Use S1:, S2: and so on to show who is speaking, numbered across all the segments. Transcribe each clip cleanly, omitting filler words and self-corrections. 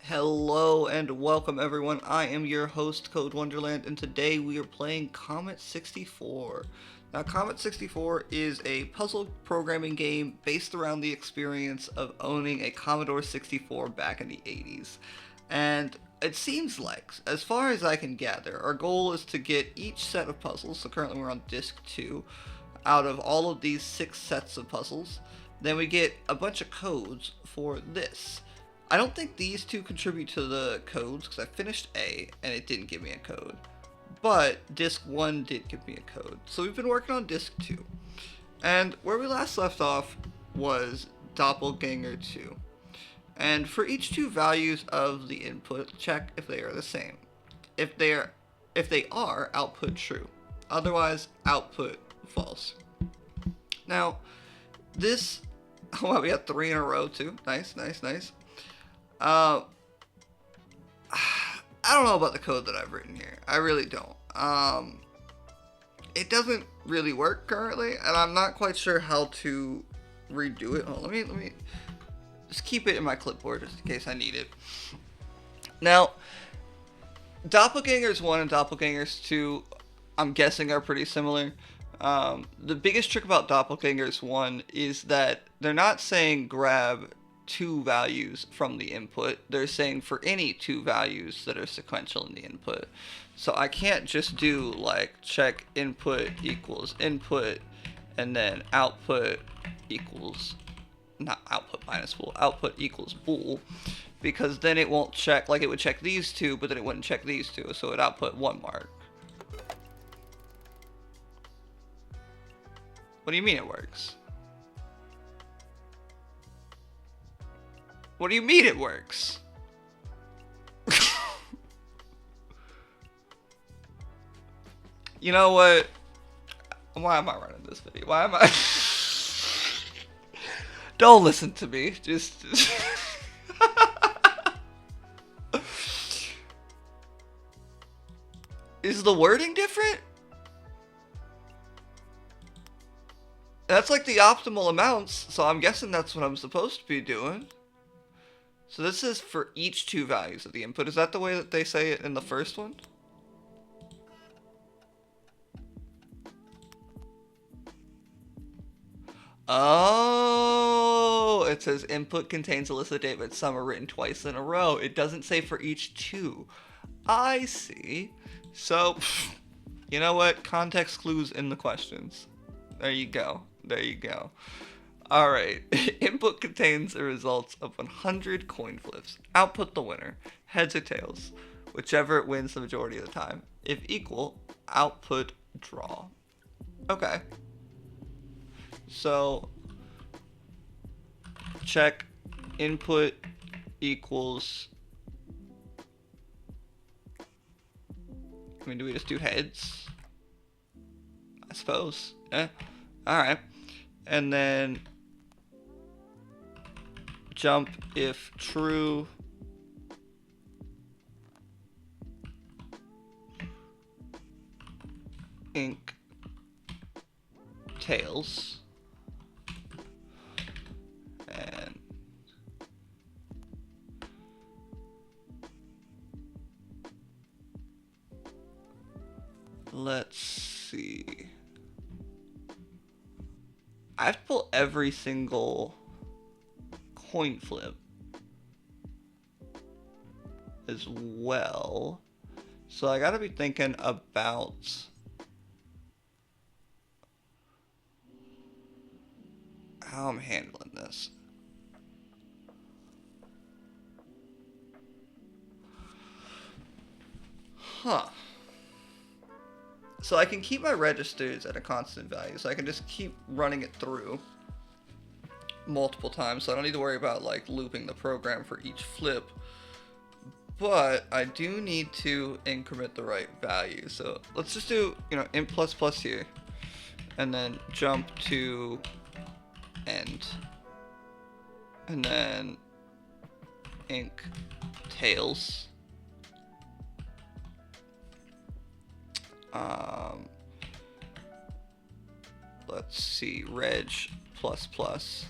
S1: Hello and welcome everyone. I am your host, Code Wonderland, and today we are playing Comet 64. Now, Comet 64 is a puzzle programming game based around the experience of owning a Commodore 64 back in the 80s. And it seems like, as far as I can gather, our goal is to get each set of puzzles, so currently we're on disc 2, out of all of these 6 sets of puzzles. Then we get a bunch of codes for this. I don't think these two contribute to the codes because I finished A and it didn't give me a code. But disc 1 did give me a code. So we've been working on disc 2. And where we last left off was Doppelganger 2. And for each two values of the input, check if they are the same. If they are, output true. Otherwise, output false. Now, this oh wow, we got 3 in a row too. Nice, nice, nice. Uh, I don't know about the code that I've written here. I really don't. It doesn't really work currently, and I'm not quite sure how to redo it. Oh, let me just keep it in my clipboard just in case I need it. Now, Doppelgangers 1 and Doppelgangers 2, I'm guessing are pretty similar. The biggest trick about Doppelgangers 1 is that they're not saying grab two values from the input. They're saying for any two values that are sequential in the input. So I can't just do like check input equals input and then output equals, not output minus bool, output equals bool, because then it won't check, like it would check these two, but then it wouldn't check these two, so it output 1 mark. What do you mean it works? What do you mean it works? You know what? Why am I running this video? Why am I? Don't listen to me. Just. Is the wording different? That's like the optimal amounts, so I'm guessing that's what I'm supposed to be doing. So this is for each two values of the input. Is that the way that they say it in the first one? Oh, it says input contains a list of date, but some are written twice in a row. It doesn't say for each two. I see. So, you know what? Context clues in the questions. There you go. There you go. Alright. Input contains the results of 100 coin flips. Output the winner. Heads or tails. Whichever it wins the majority of the time. If equal, output draw. Okay. So, check input equals. I mean, do we just do heads? I suppose. Yeah. Alright. And then jump if true. Ink tails. And let's see. I have to pull every single coin flip as well. So I gotta be thinking about how I'm handling this. Huh. So I can keep my registers at a constant value, so I can just keep running it through multiple times, so I don't need to worry about like looping the program for each flip. But I do need to increment the right value. So let's just do, int plus plus here, and then jump to end, and then ink tails. Let's see, reg plus plus.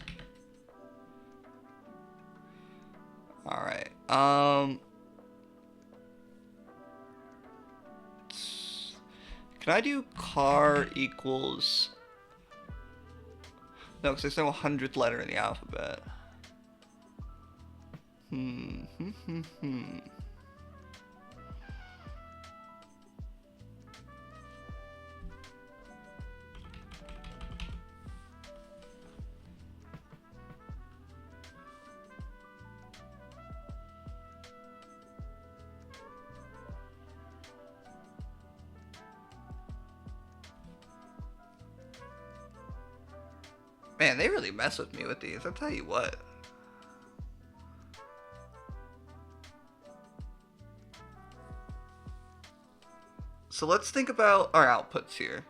S1: All right. Can I do car equals? No, because there's no 100th letter in the alphabet. Hmm. Man, they really mess with me with these. I'll tell you what. So let's think about our outputs here.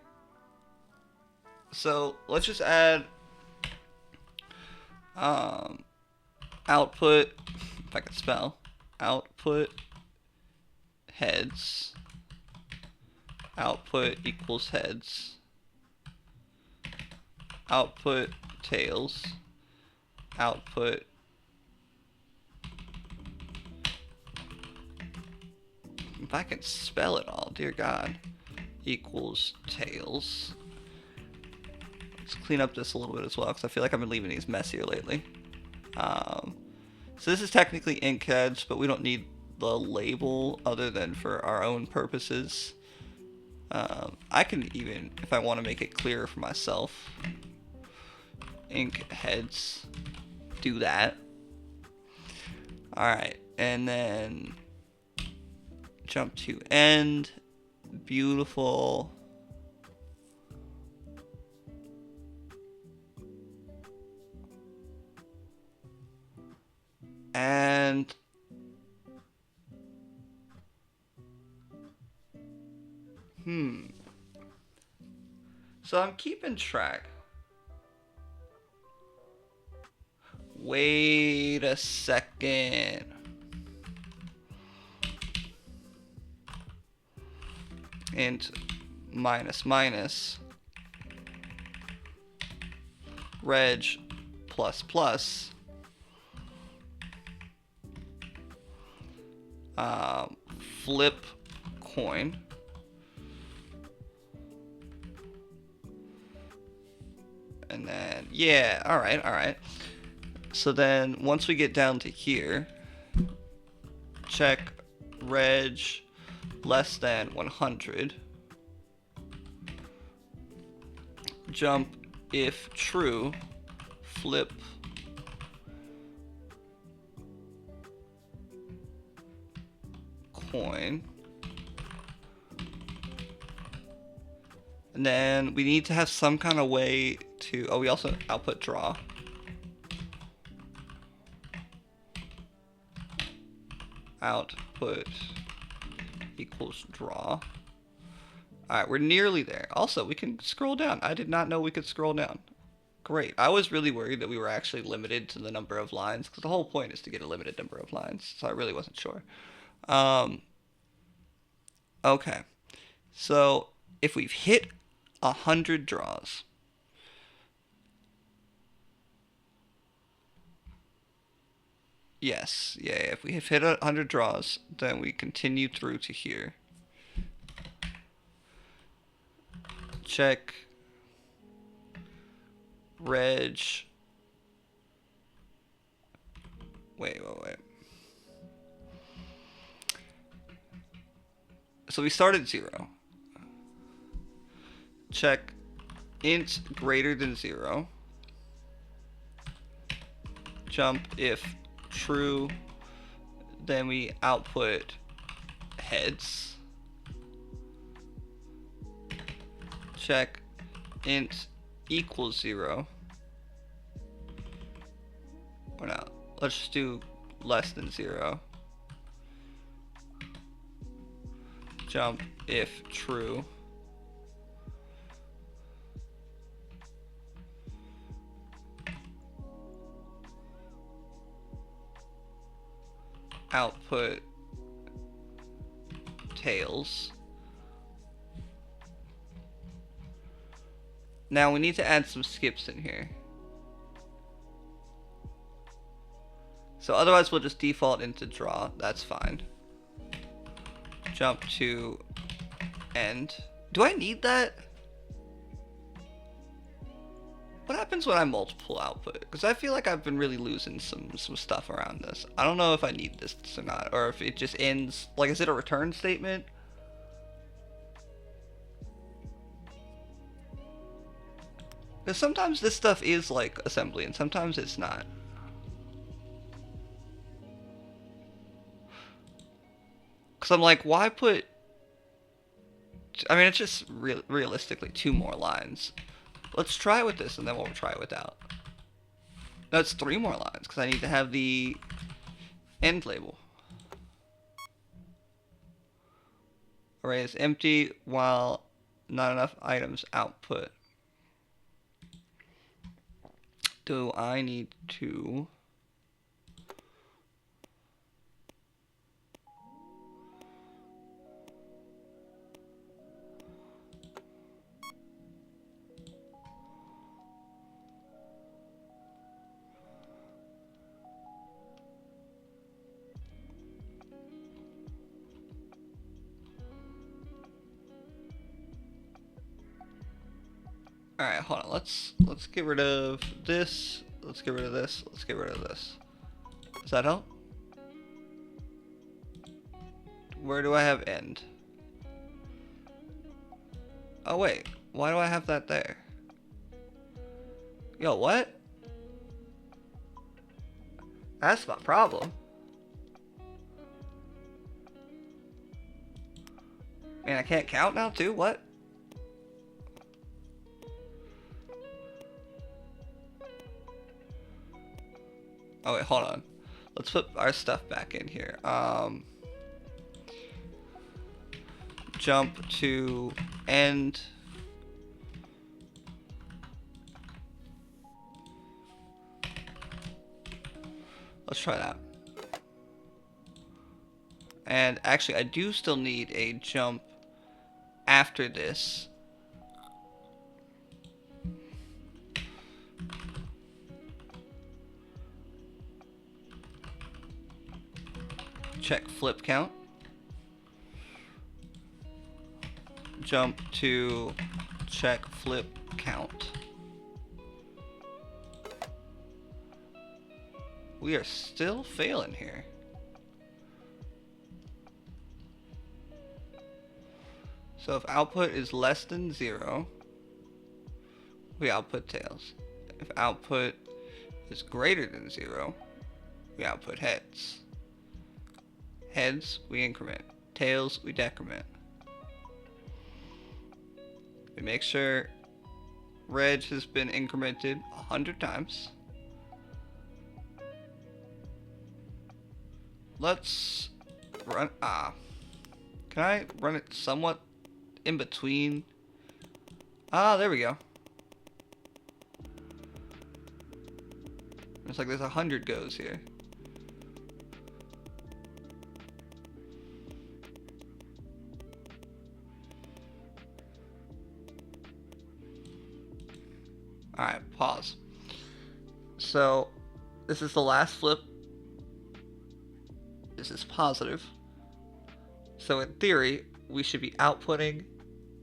S1: So let's just add output, if I can spell, output heads, output equals heads, output tails, output if I can spell it all, dear God, equals tails. Let's clean up this a little bit as well, because I feel like I've been leaving these messier lately. So this is technically ink heads, but we don't need the label other than for our own purposes. I can even, if I want to make it clearer for myself, ink heads, do that. Alright, and then jump to end, beautiful. And so I'm keeping track. Wait a second. Int minus minus reg plus plus flip coin. And then, yeah, all right. So then once we get down to here, check reg less than 100. Jump if true, flip coin. And then we need to have some kind of way to, we also output draw. Output equals draw. Alright, we're nearly there. Also, we can scroll down. I did not know we could scroll down. Great. I was really worried that we were actually limited to the number of lines, because the whole point is to get a limited number of lines, so I really wasn't sure. Okay. So, if we've hit 100 draws, yes, yeah, if we have hit 100 draws, then we continue through to here. Check reg. Wait. So we start at 0. Check int greater than 0. Jump if true, then we output heads. Check int equals 0. Or not. Let's just do less than 0. Jump if true. Output tails. Now we need to add some skips in here. So otherwise we'll just default into draw. That's fine. Jump to end. Do I need that? What happens when I multiple output? Because I feel like I've been really losing some stuff around this. I don't know if I need this or not, or if it just ends, like, is it a return statement? Because sometimes this stuff is like assembly and sometimes it's not. Because I'm like, why put, I mean, it's just realistically 2 more lines. Let's try it with this, and then we'll try it without. No, it's 3 more lines, because I need to have the end label. Array is empty while not enough items output. Do I need to... Alright, hold on. Let's get rid of this. Let's get rid of this. Let's get rid of this. Does that help? Where do I have end? Oh wait, why do I have that there? Yo, what? That's my problem. Man, I can't count now too? What? Oh wait, hold on. Let's put our stuff back in here. Jump to end. Let's try that. And actually, I do still need a jump after this. Check flip count. Jump to check flip count. We are still failing here. So if output is less than 0, we output tails. If output is greater than 0, we output heads. Heads, we increment. Tails, we decrement. We make sure reg has been incremented 100 times. Let's run, can I run it somewhat in between? There we go. It's like there's 100 goes here. Alright, pause. So, this is the last flip. This is positive. So in theory, we should be outputting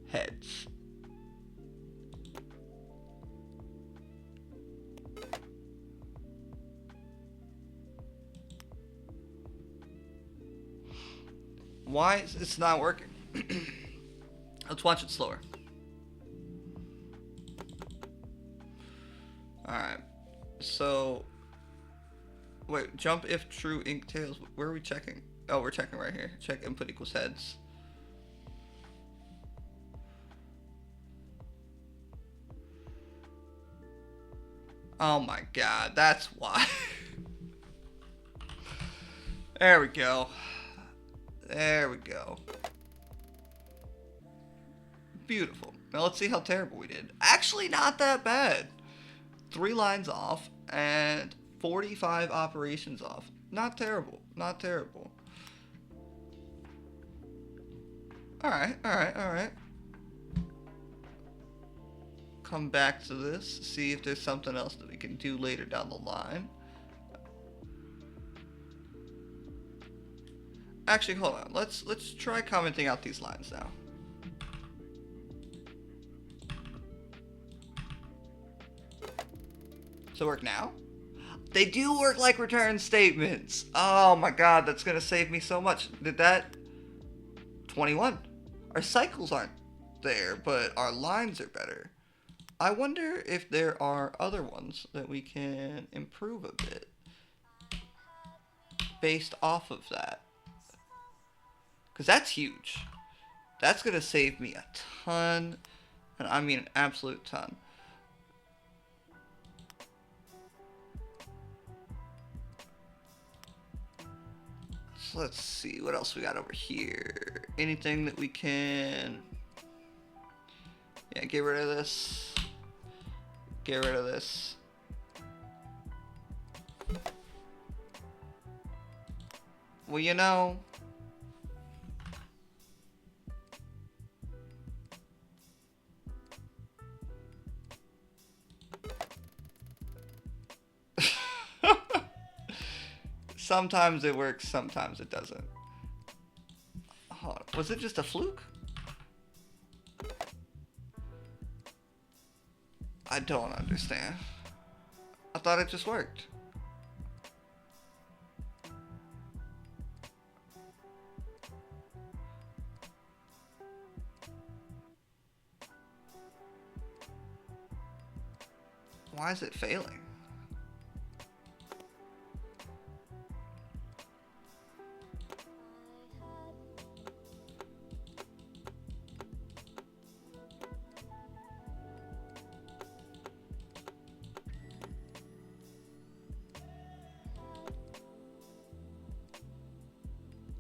S1: heads. Why is it's not working? Let's watch it slower. Alright, so, wait, jump if true ink tails, where are we checking? Oh, we're checking right here. Check input equals heads. Oh my god, that's why. There we go. There we go. Beautiful. Now let's see how terrible we did. Actually, not that bad. 3 lines off and 45 operations off. Not terrible. Not terrible. Alright, alright, alright. Come back to this, see if there's something else that we can do later down the line. Actually, hold on. Let's try commenting out these lines now. Does it work now? They do work like return statements. Oh my god, that's gonna save me so much. Did that? 21. Our cycles aren't there, but our lines are better. I wonder if there are other ones that we can improve a bit based off of that. Because that's huge. That's gonna save me a ton, and I mean an absolute ton. So let's see what else we got over here. Anything that we can... Yeah, get rid of this. Get rid of this. Well, you know... Sometimes it works, sometimes it doesn't. Oh, was it just a fluke? I don't understand. I thought it just worked. Why is it failing?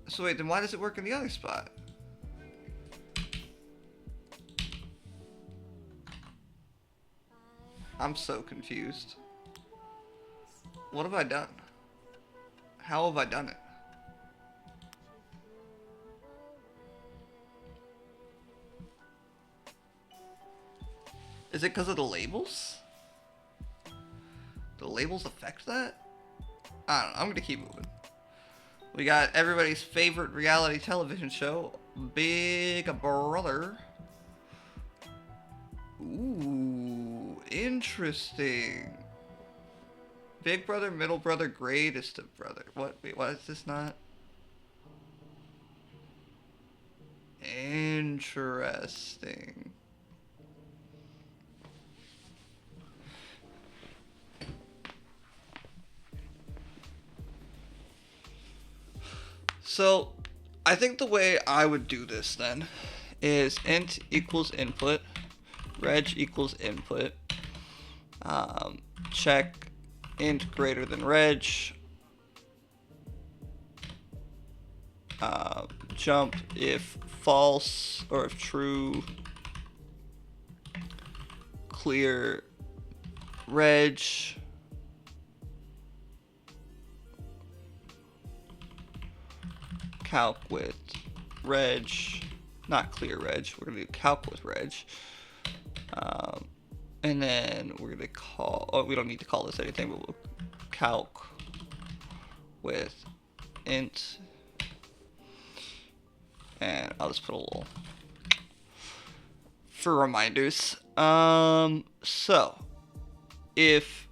S1: So wait, then why does it work in the other spot? I'm so confused. What have I done? How have I done it? Is it because of the labels? The labels affect that? I don't know, I'm gonna keep moving. We got everybody's favorite reality television show, Big Brother. Ooh, interesting. Big Brother, Middle Brother, Greatest Brother. What? Wait, why is this not? Interesting. So, I think the way I would do this then is int equals input, reg equals input, check int greater than reg, jump if false or if true, clear reg, calc with reg, not clear reg, we're going to do calc with reg, and then we're going to call, oh, we don't need to call this anything, but we'll calc with int, and I'll just put a little for reminders. So if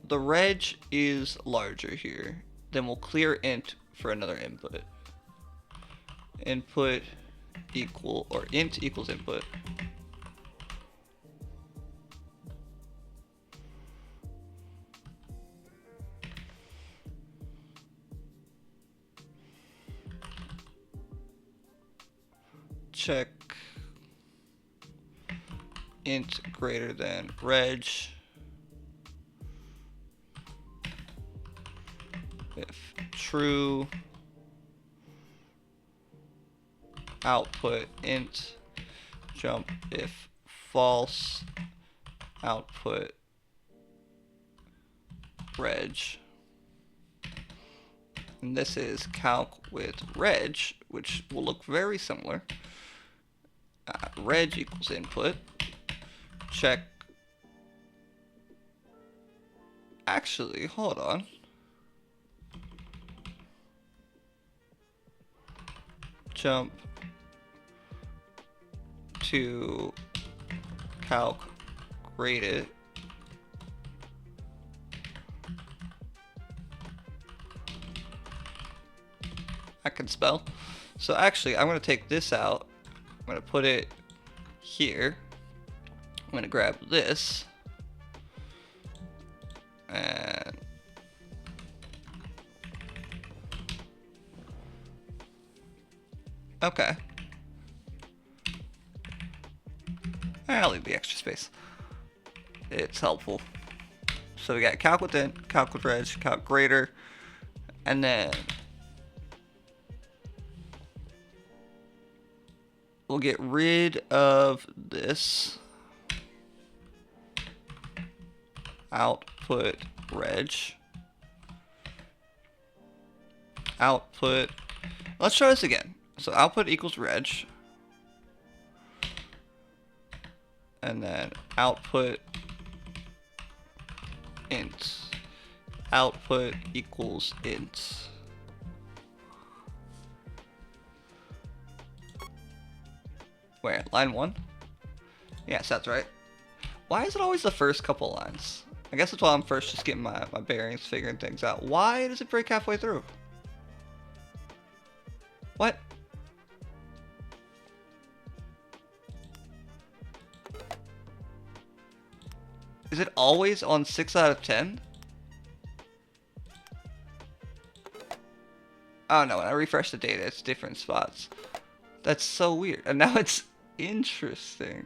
S1: the reg is larger here, then we'll clear int for another input. Input equal, or int equals input. Check int greater than reg. If true, output int, jump if false, output reg. And this is calc with reg, which will look very similar. Reg equals input, check. Actually, hold on. jump to calc grade it. I can spell. So actually, I'm going to take this out. I'm going to put it here. I'm going to grab this. And okay. I'll leave the extra space. It's helpful. So we got calc within, calc with reg, calc greater, and then we'll get rid of this output reg. Output. Let's try this again. So output equals reg. And then output int. Output equals int. Where? Line 1? Yes, that's right. Why is it always the first couple lines? I guess that's why I'm first just getting my bearings, figuring things out. Why does it break halfway through? What? Is it always on 6 out of 10? Oh no, when I refresh the data, it's different spots. That's so weird. And now it's interesting.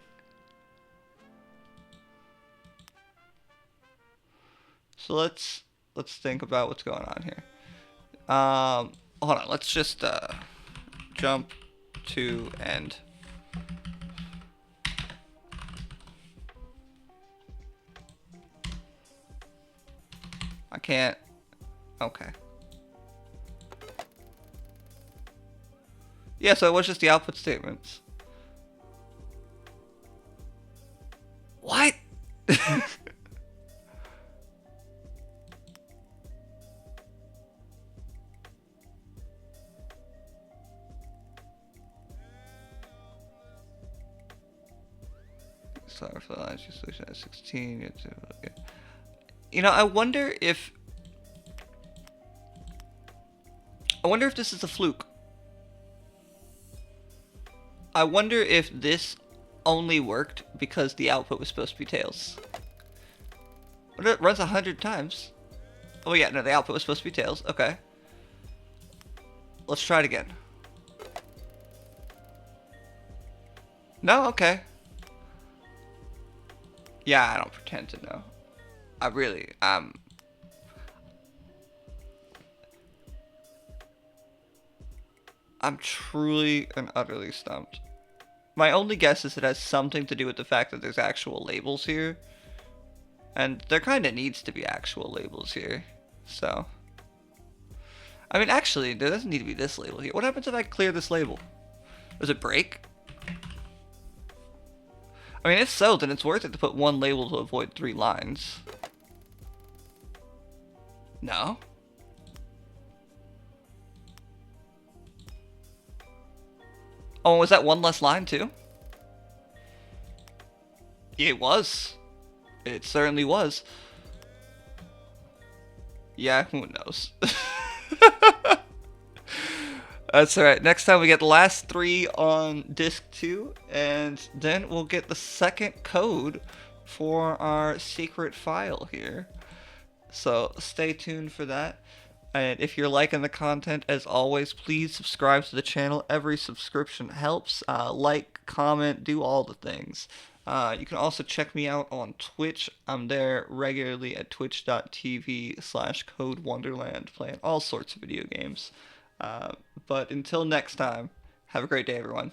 S1: So let's think about what's going on here. Hold on, let's just jump to end. I can't. Okay. Yeah, so it was just the output statements. What? Sorry for the lines solution at 16. You know, I wonder if this is a fluke. I wonder if this only worked because the output was supposed to be tails. But it runs 100 times. Oh yeah, no, the output was supposed to be tails. Okay. Let's try it again. No? Okay. Yeah, I don't pretend to know. I really, I'm truly and utterly stumped. My only guess is it has something to do with the fact that there's actual labels here. And there kind of needs to be actual labels here. So. I mean, actually, there doesn't need to be this label here. What happens if I clear this label? Does it break? I mean, if so, then it's worth it to put one label to avoid 3 lines. No? Oh, was that one less line too? It was. It certainly was. Yeah, who knows? That's alright. Next time we get the last 3 on disc 2, and then we'll get the second code for our secret file here. So stay tuned for that. And if you're liking the content, as always, please subscribe to the channel. Every subscription helps. Like, comment, do all the things. You can also check me out on Twitch. I'm there regularly at twitch.tv/CodeWonderland, playing all sorts of video games. But until next time, have a great day, everyone.